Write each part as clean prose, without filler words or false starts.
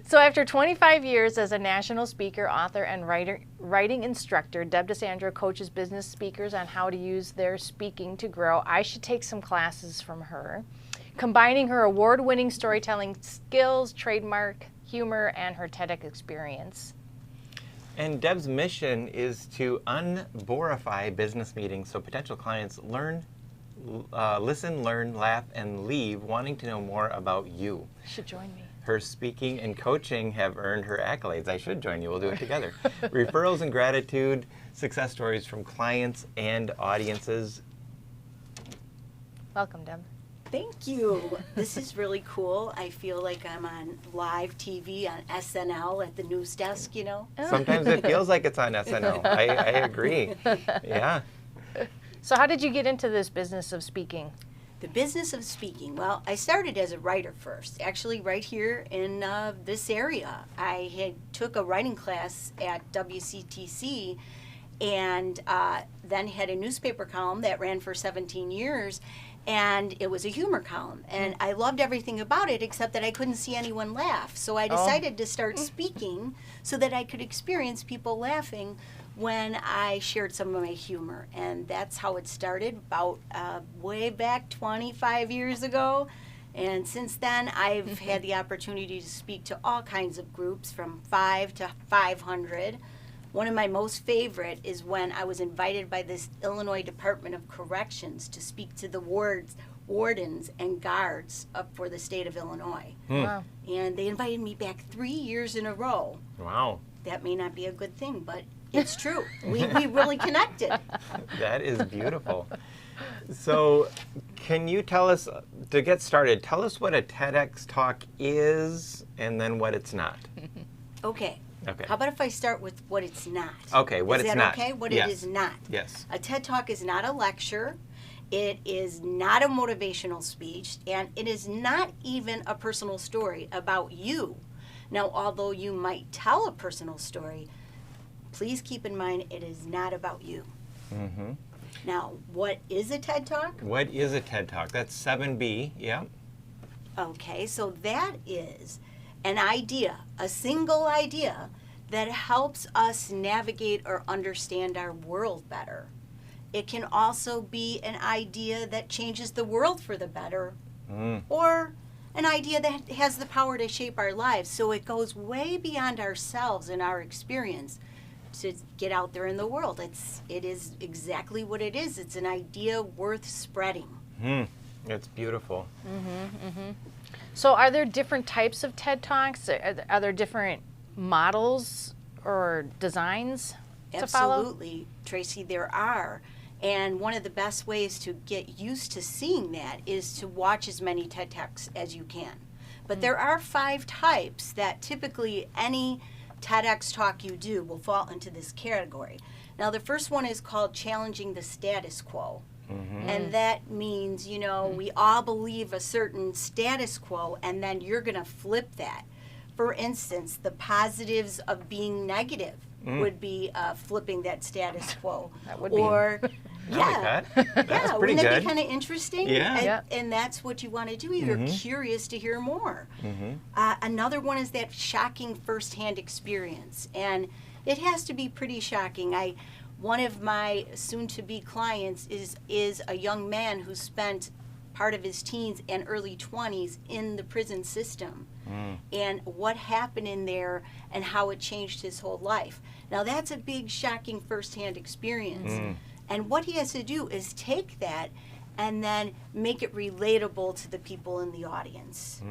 So after 25 years as a national speaker, author, and writing instructor, Deb DiSandro coaches business speakers on how to use their speaking to grow. I should take some classes from her. Combining her award-winning storytelling skills, trademark humor, and her TEDx experience. And Deb's mission is to unborify business meetings so potential clients listen, learn, laugh, and leave wanting to know more about you. You should join me. Her speaking and coaching have earned her accolades. I should join you. We'll do it together. Referrals and gratitude, success stories from clients and audiences. Welcome, Deb. Thank you. This is really cool. I feel like I'm on live TV on SNL at the news desk, you know? Sometimes it feels like it's on SNL. I agree. Yeah. So how did you get into this business of speaking? The business of speaking. Well, I started as a writer first, actually right here in this area. I had took a writing class at WCTC and then had a newspaper column that ran for 17 years. And it was a humor column. And I loved everything about it except that I couldn't see anyone laugh. So I decided to start speaking so that I could experience people laughing when I shared some of my humor. And that's how it started about way back 25 years ago. And since then, I've had the opportunity to speak to all kinds of groups from 5 to 500. One of my most favorite is when I was invited by this Illinois Department of Corrections to speak to the wardens and guards up for the state of Illinois. Wow. And they invited me back 3 years in a row. Wow. That may not be a good thing, but it's true. We really connected. That is beautiful. So can you tell us, to get started, tell us what a TEDx talk is and then what it's not. Okay. Okay. How about if I start with what it's not? Okay, what it's not. Is that okay? What Yes. it is not. Yes. A TED Talk is not a lecture. It is not a motivational speech. And it is not even a personal story about you. Now, although you might tell a personal story, please keep in mind it is not about you. Mm-hmm. Now, what is a TED Talk? What is a TED Talk? That's 7B, yeah. Okay, so that is an idea, a single idea that helps us navigate or understand our world better. It can also be an idea that changes the world for the better, or an idea that has the power to shape our lives. So it goes way beyond ourselves and our experience to get out there in the world. It is exactly what it is. It's an idea worth spreading. It's beautiful. So are there different types of TED Talks? Are there different models or designs to follow? Absolutely, Tracy, there are. And one of the best ways to get used to seeing that is to watch as many TED Talks as you can. But there are 5 types that typically any TEDx talk you do will fall into this category. Now, the first one is called Challenging the Status Quo. And that means, you know, we all believe a certain status quo, and then you're going to flip that. For instance, the positives of being negative would be flipping that status quo. That would or, be. I like that. That's yeah, pretty wouldn't that good. be kind of interesting? Yeah. And that's what you want to do. You're curious to hear more. Another one is that shocking firsthand experience. And it has to be pretty shocking. One of my soon-to-be clients is a young man who spent part of his teens and early 20s in the prison system. And what happened in there and how it changed his whole life. Now that's a big, shocking firsthand experience. And what he has to do is take that and then make it relatable to the people in the audience.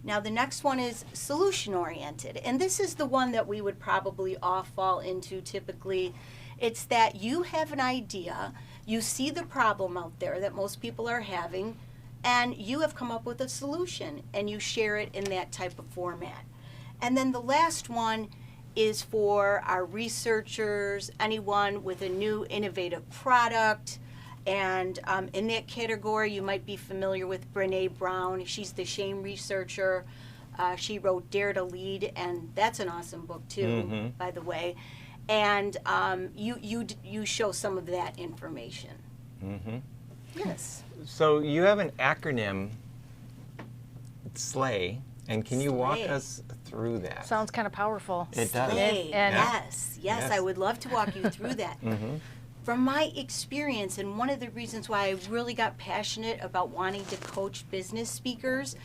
Now the next one is solution-oriented. And this is the one that we would probably all fall into typically. It's that you have an idea, you see the problem out there that most people are having, and you have come up with a solution, and you share it in that type of format. And then the last one is for our researchers, anyone with a new innovative product. And in that category, you might be familiar with Brene Brown. She's the shame researcher. She wrote Dare to Lead, and that's an awesome book too, by the way. And you show some of that information. Yes. So you have an acronym, SLAY, And can you walk Slay. us through that? Sounds kind of powerful. It does. Slay. And- Yes, Yes. I would love to walk you through that. From my experience, and one of the reasons why I really got passionate about wanting to coach business speakers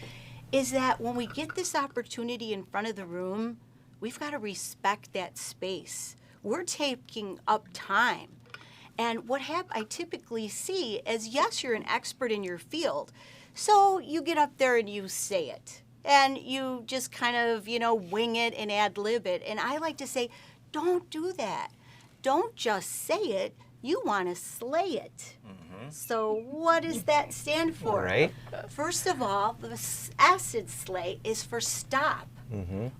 is that when we get this opportunity in front of the room, we've got to respect that space. We're taking up time. And what I typically see is, yes, you're an expert in your field, so you get up there and you say it. And you just kind of, wing it and ad-lib it. And I like to say, don't do that. Don't just say it. You want to slay it. So what does that stand for? Right. First of all, the acid slay is for stop.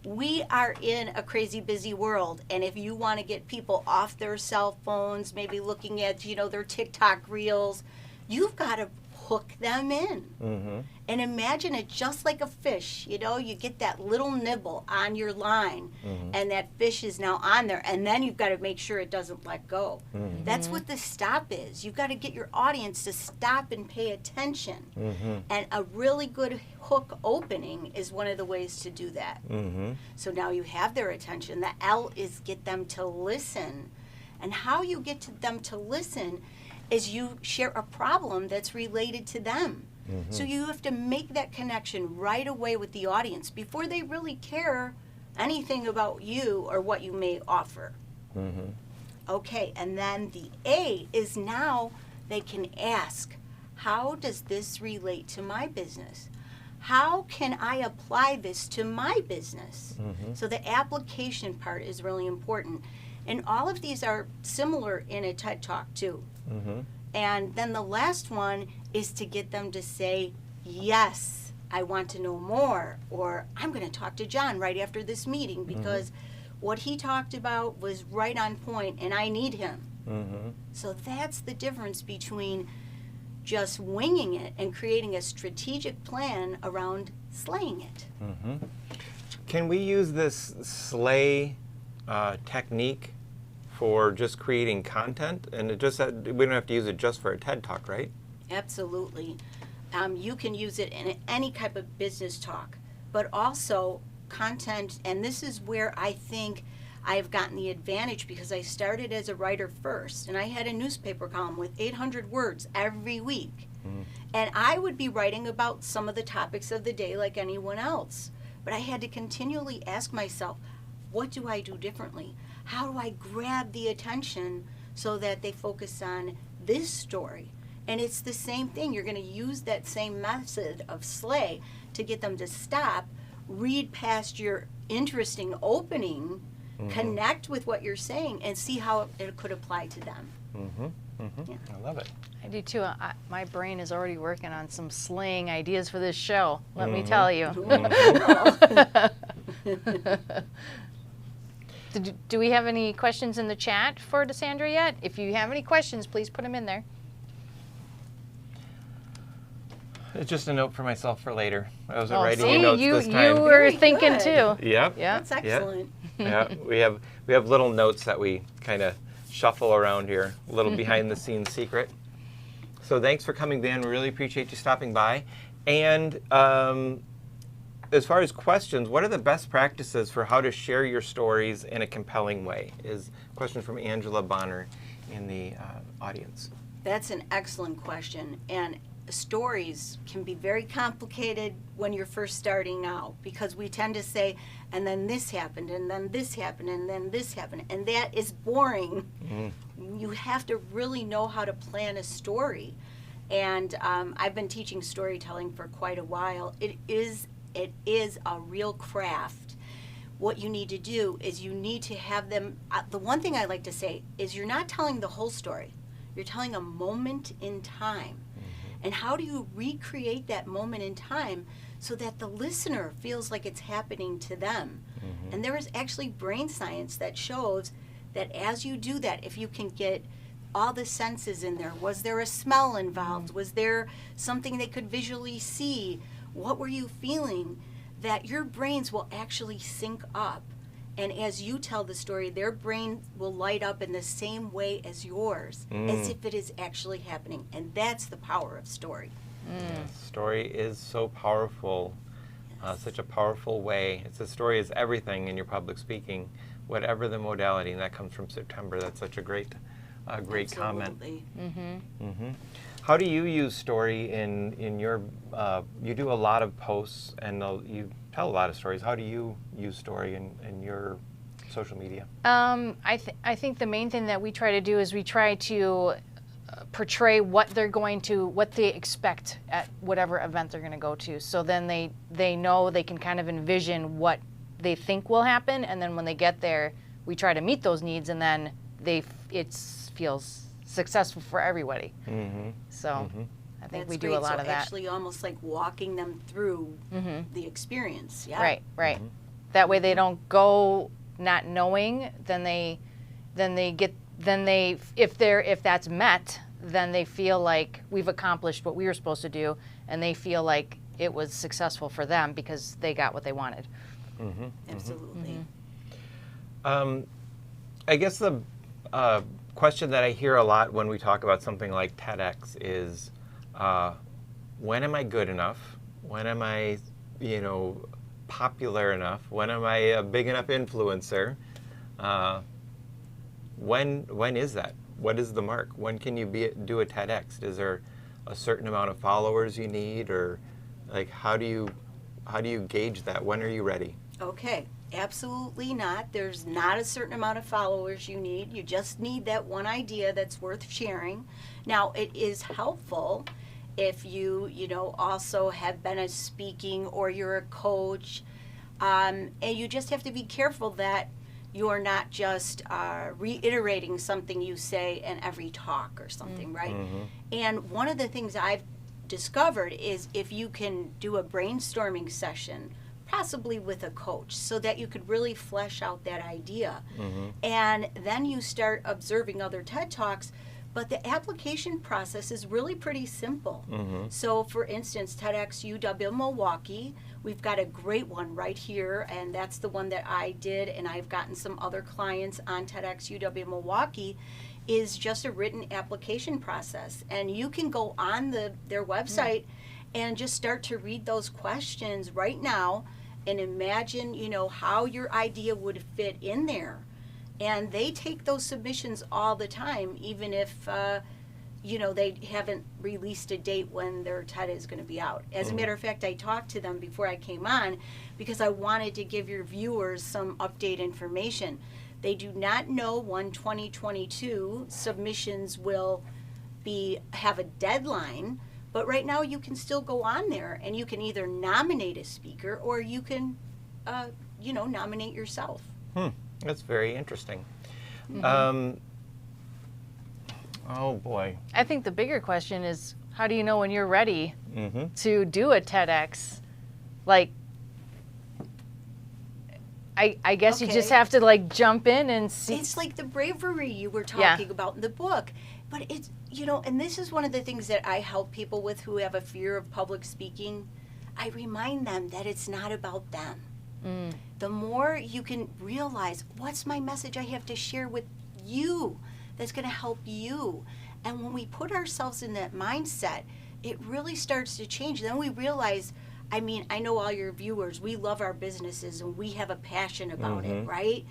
We are in a crazy busy world, and if you want to get people off their cell phones, maybe looking at, their TikTok reels, you've got to hook them in. And imagine it just like a fish. You get that little nibble on your line, and that fish is now on there, and then you've got to make sure it doesn't let go. That's what the stop is. You've got to get your audience to stop and pay attention. And a really good hook opening is one of the ways to do that. So now you have their attention. The L is get them to listen. And how you get to them to listen is you share a problem that's related to them. So you have to make that connection right away with the audience before they really care anything about you or what you may offer. Okay, and then the A is now they can ask, how does this relate to my business? How can I apply this to my business? So the application part is really important. And all of these are similar in a TED Talk too. And then the last one is to get them to say, yes, I want to know more, or I'm going to talk to Jon right after this meeting because what he talked about was right on point and I need him. So that's the difference between just winging it and creating a strategic plan around slaying it. Can we use this slay technique for just creating content? And we don't have to use it just for a TED Talk, right? Absolutely. You can use it in any type of business talk, but also content. And this is where I think I've gotten the advantage because I started as a writer first, and I had a newspaper column with 800 words every week. And I would be writing about some of the topics of the day like anyone else. But I had to continually ask myself, what do I do differently? How do I grab the attention so that they focus on this story? And it's the same thing. You're going to use that same method of slay to get them to stop, read past your interesting opening, connect with what you're saying, and see how it could apply to them. Yeah. I love it. I do too. My brain is already working on some slaying ideas for this show, let me tell you. Do we have any questions in the chat for DiSandro yet? If you have any questions, please put them in there. It's just a note for myself for later. I wasn't Oh, writing see, your notes this time. you were Very thinking good. too. Yep. Yeah. That's excellent. Yeah. We have little notes that we kind of shuffle around here, a little behind the scenes secret. So thanks for coming, Dan. We really appreciate you stopping by. And as far as questions, what are the best practices for how to share your stories in a compelling way? Is a question from Angela Bonner in the audience. That's an excellent question. And stories can be very complicated when you're first starting out because we tend to say, and then this happened, and then this happened, and then this happened, and that is boring. You have to really know how to plan a story. And I've been teaching storytelling for quite a while. It is a real craft. What you need to do is you need to have them, the one thing I like to say is you're not telling the whole story. You're telling a moment in time. And how do you recreate that moment in time so that the listener feels like it's happening to them? And there is actually brain science that shows that as you do that, if you can get all the senses in there, was there a smell involved? Was there something they could visually see? What were you feeling? That your brains will actually sync up. And as you tell the story, their brain will light up in the same way as yours, as if it is actually happening. And that's the power of story. Story is so powerful. Such a powerful way. It's the story is everything in your public speaking, whatever the modality, and that comes from September. That's such a great comment. How do you use story in your, you do a lot of posts and you tell a lot of stories. How do you use story in your social media? I think the main thing that we try to do is we try to portray what they expect at whatever event they're going to go to. So then they know, they can kind of envision what they think will happen, and then when they get there, we try to meet those needs, and then it feels successful for everybody. So I think we do a lot of that. Actually, almost like walking them through the experience. Yeah. Right. That way they don't go not knowing. If that's met, then they feel like we've accomplished what we were supposed to do, and they feel like it was successful for them because they got what they wanted. Absolutely. I guess the question that I hear a lot when we talk about something like TedX is, when am I good enough? When am I, popular enough? When am I a big enough influencer? When is that? What is the mark? When can you do a TEDx? Is there a certain amount of followers you need, or like how do you gauge that? When are you ready? Okay, absolutely not. There's not a certain amount of followers you need. You just need that one idea that's worth sharing. Now, it is helpful if you also have been a speaking or you're a coach, and you just have to be careful that you're not just reiterating something you say in every talk or something, right? And one of the things I've discovered is if you can do a brainstorming session, possibly with a coach, so that you could really flesh out that idea. And then you start observing other TED Talks, but the application process is really pretty simple. So for instance, TEDx UW Milwaukee, we've got a great one right here, and that's the one that I did, and I've gotten some other clients on TEDx UW Milwaukee, is just a written application process. And you can go on their website and just start to read those questions right now and imagine, how your idea would fit in there. And they take those submissions all the time, even if, they haven't released a date when their TED is going to be out. As a matter of fact, I talked to them before I came on because I wanted to give your viewers some update information. They do not know when 2022 submissions will have a deadline, but right now you can still go on there and you can either nominate a speaker or you can, nominate yourself. That's very interesting. Oh boy. I think the bigger question is, how do you know when you're ready to do a TEDx? Like, I guess you just have to jump in and see. It's like the bravery you were talking about in the book. But it's, and this is one of the things that I help people with who have a fear of public speaking. I remind them that it's not about them. The more you can realize, what's my message I have to share with you that's going to help you? And when we put ourselves in that mindset, it really starts to change. Then we realize, I know all your viewers, we love our businesses and we have a passion about it, right?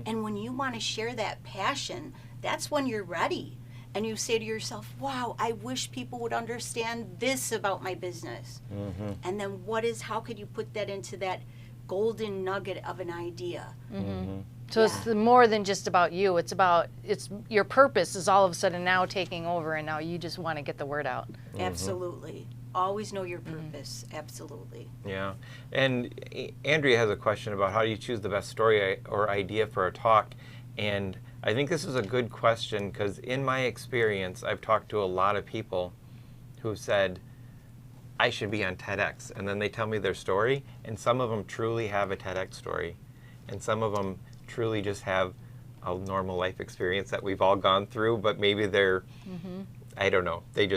And when you want to share that passion, that's when you're ready. And you say to yourself, wow, I wish people would understand this about my business. And then how could you put that into that golden nugget of an idea? So it's more than just about you. It's your purpose is all of a sudden now taking over, and now you just want to get the word out. Absolutely. Always know your purpose. Absolutely. Yeah. And Andrea has a question about how do you choose the best story or idea for a talk. And I think this is a good question because in my experience, I've talked to a lot of people who said, I should be on TEDx. And then they tell me their story, and some of them truly have a TEDx story. And some of them truly just have a normal life experience that we've all gone through, but maybe they're, I don't know, they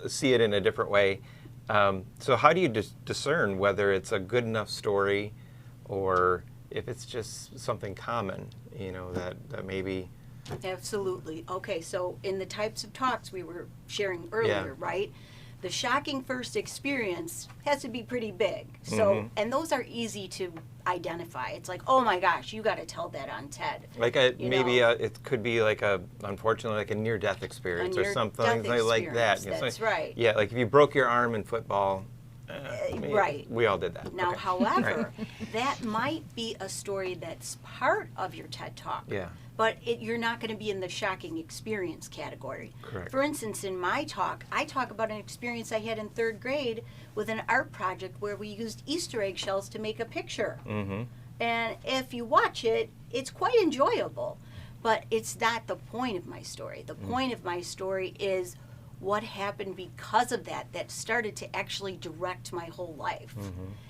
see it in a different way. So how do you discern whether it's a good enough story or if it's just something common, that maybe... Absolutely. Okay, so in the types of talks we were sharing earlier, right? the shocking first experience has to be pretty big. So, and those are easy to identify. It's like, oh my gosh, you got to tell that on TED. Like it could be like unfortunately, like a near-death experience or something like that. That's right. Yeah, like if you broke your arm in football. Right. We all did that. Now, Okay. however, that might be a story that's part of your TED Talk. Yeah. But you're not going to be in the shocking experience category. Correct. For instance, in my talk, I talk about an experience I had in 3rd grade with an art project where we used Easter egg shells to make a picture. Mm-hmm. And if you watch it, it's quite enjoyable. But it's not the point of my story. The point of my story is what happened because of that started to actually direct my whole life.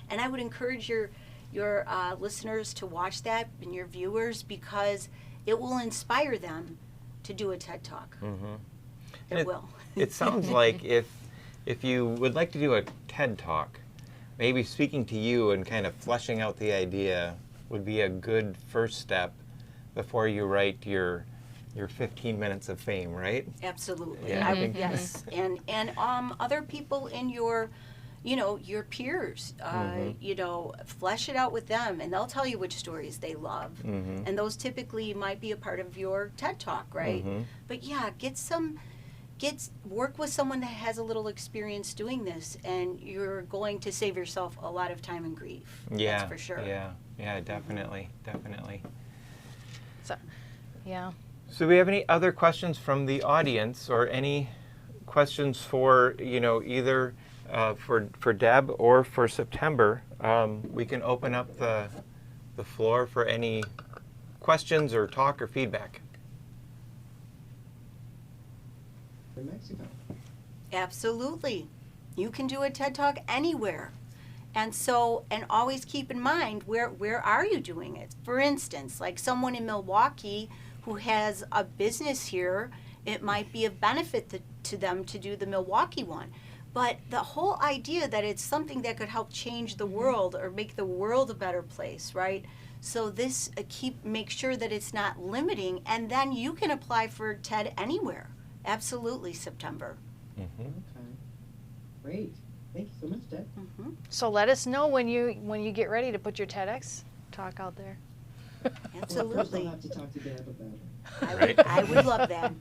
And I would encourage your listeners to watch that and your viewers, because it will inspire them to do a TED Talk. It will. It sounds like if you would like to do a TED Talk, maybe speaking to you and kind of fleshing out the idea would be a good first step before you write your 15 minutes of fame, right? Absolutely. Yeah, Yes. And other people in your your peers, flesh it out with them, and they'll tell you which stories they love. And those typically might be a part of your TED Talk, right? But yeah, work with someone that has a little experience doing this, and you're going to save yourself a lot of time and grief. Yeah, that's for sure. Yeah, definitely. So, yeah. So do we have any other questions from the audience, or any questions for, either for Deb or for September? We can open up the floor for any questions or talk or feedback. In Mexico. Absolutely. You can do a TED Talk anywhere. And always keep in mind, where are you doing it? For instance, like someone in Milwaukee who has a business here, it might be a benefit to them to do the Milwaukee one. But the whole idea that it's something that could help change the world or make the world a better place, right? So this make sure that it's not limiting, and then you can apply for TED anywhere. Absolutely, September. Okay. Great. Thank you so much, Deb. So let us know when you get ready to put your TEDx talk out there. Absolutely. Well, first I'll have to talk to Deb about it. I would love that.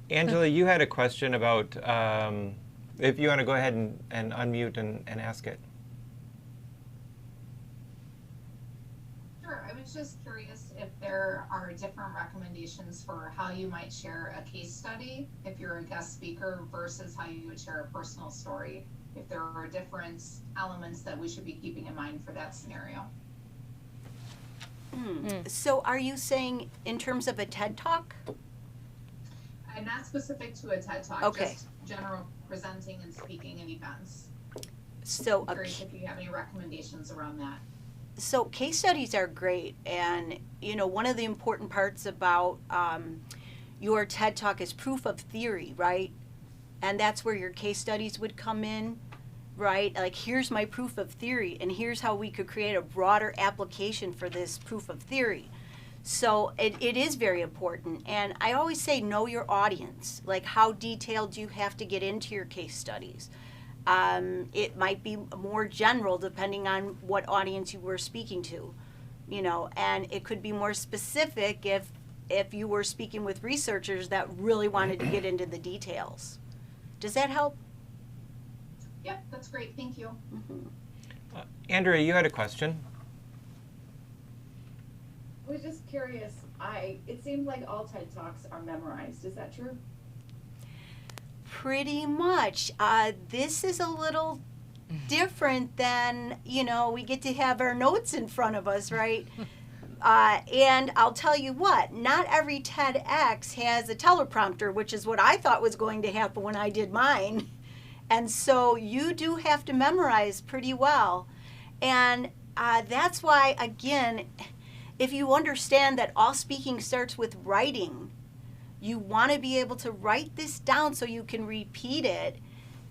Angela, you had a question about, if you want to go ahead and unmute and ask it. Sure. I was just curious if there are different recommendations for how you might share a case study if you're a guest speaker versus how you would share a personal story, if there are different elements that we should be keeping in mind for that scenario. So are you saying in terms of a TED Talk? And not specific to a TED Talk, Okay. just general presenting and speaking in events. So I'm curious if you have any recommendations around that. So case studies are great, and one of the important parts about your TED Talk is proof of theory, right? And that's where your case studies would come in, right? Like, here's my proof of theory, and here's how we could create a broader application for this proof of theory. So it is very important, and I always say know your audience. Like, how detailed do you have to get into your case studies? It might be more general depending on what audience you were speaking to, and it could be more specific if you were speaking with researchers that really wanted to get into the details. Does that help? Yep, that's great. Thank you. Andrea, you had a question. I was just curious. It seems like all TED Talks are memorized. Is that true? Pretty much. This is a little different than, we get to have our notes in front of us, right? And I'll tell you what, not every TEDx has a teleprompter, which is what I thought was going to happen when I did mine. And so you do have to memorize pretty well. And that's why, again, if you understand that all speaking starts with writing, you want to be able to write this down so you can repeat it.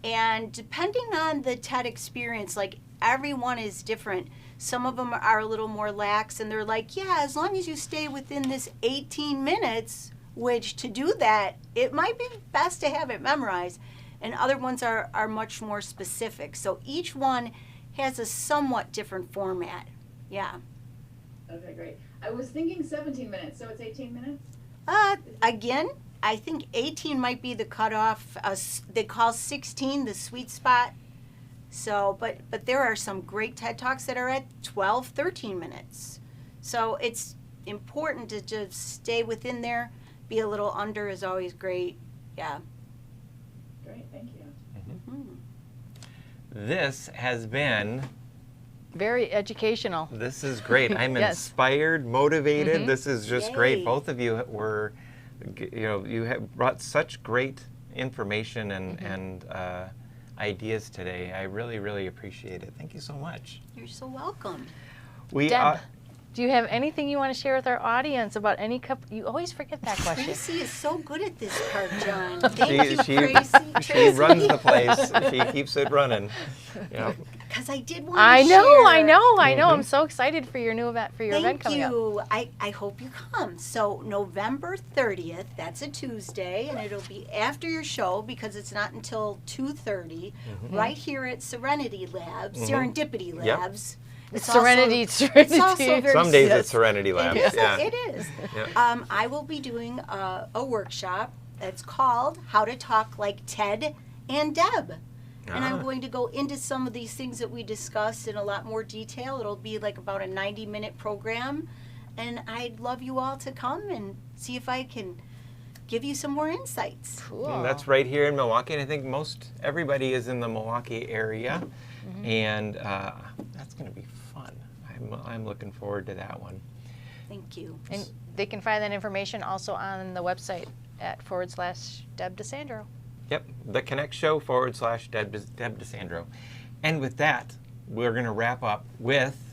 And depending on the TED experience, like, everyone is different. Some of them are a little more lax, and they're like, yeah, as long as you stay within this 18 minutes, which to do that, it might be best to have it memorized. and other ones are much more specific. So each one has a somewhat different format. Yeah. Okay, great. I was thinking 17 minutes, so it's 18 minutes? Again, I think 18 might be the cutoff. They call 16 the sweet spot. So, but there are some great TED Talks that are at 12, 13 minutes. So it's important to just stay within there. Be a little under is always great. Yeah. Great, thank you. This has been, Very educational. this is great. I'm Yes. inspired, motivated. This is just Yay. great. Both of you were, you have brought such great information and ideas today. I really, really appreciate it. Thank you so much. You're so welcome. Deb, do you have anything you want to share with our audience about any cup? You always forget that question. Tracy is so good at this part, John. Thank you, she Tracy. runs the place. She keeps it running. Yeah. Because I did want to I know, share. I know, I know. I'm so excited for your new event, for your event Thank coming up. you. I hope you come. So November 30th, that's a Tuesday, and it'll be after your show because it's not until 2:30, right here at Serenity Labs, Serendipity Yep. Labs. Serenity. It's also very Some days yes, it's Serenity Labs. It is. Yeah. It is. Yeah. I will be doing a workshop that's called How to Talk Like Ted and Deb. And I'm going to go into some of these things that we discussed in a lot more detail. It'll be like about a 90-minute program. And I'd love you all to come and see if I can give you some more insights. Cool. And that's right here in Milwaukee, and I think most everybody is in the Milwaukee area, and that's going to be fun. I'm looking forward to that one. Thank you. And they can find that information also on the website at /Deb DiSandro. Yep, the Connect Show /Deb DiSandro. And with that, we're going to wrap up with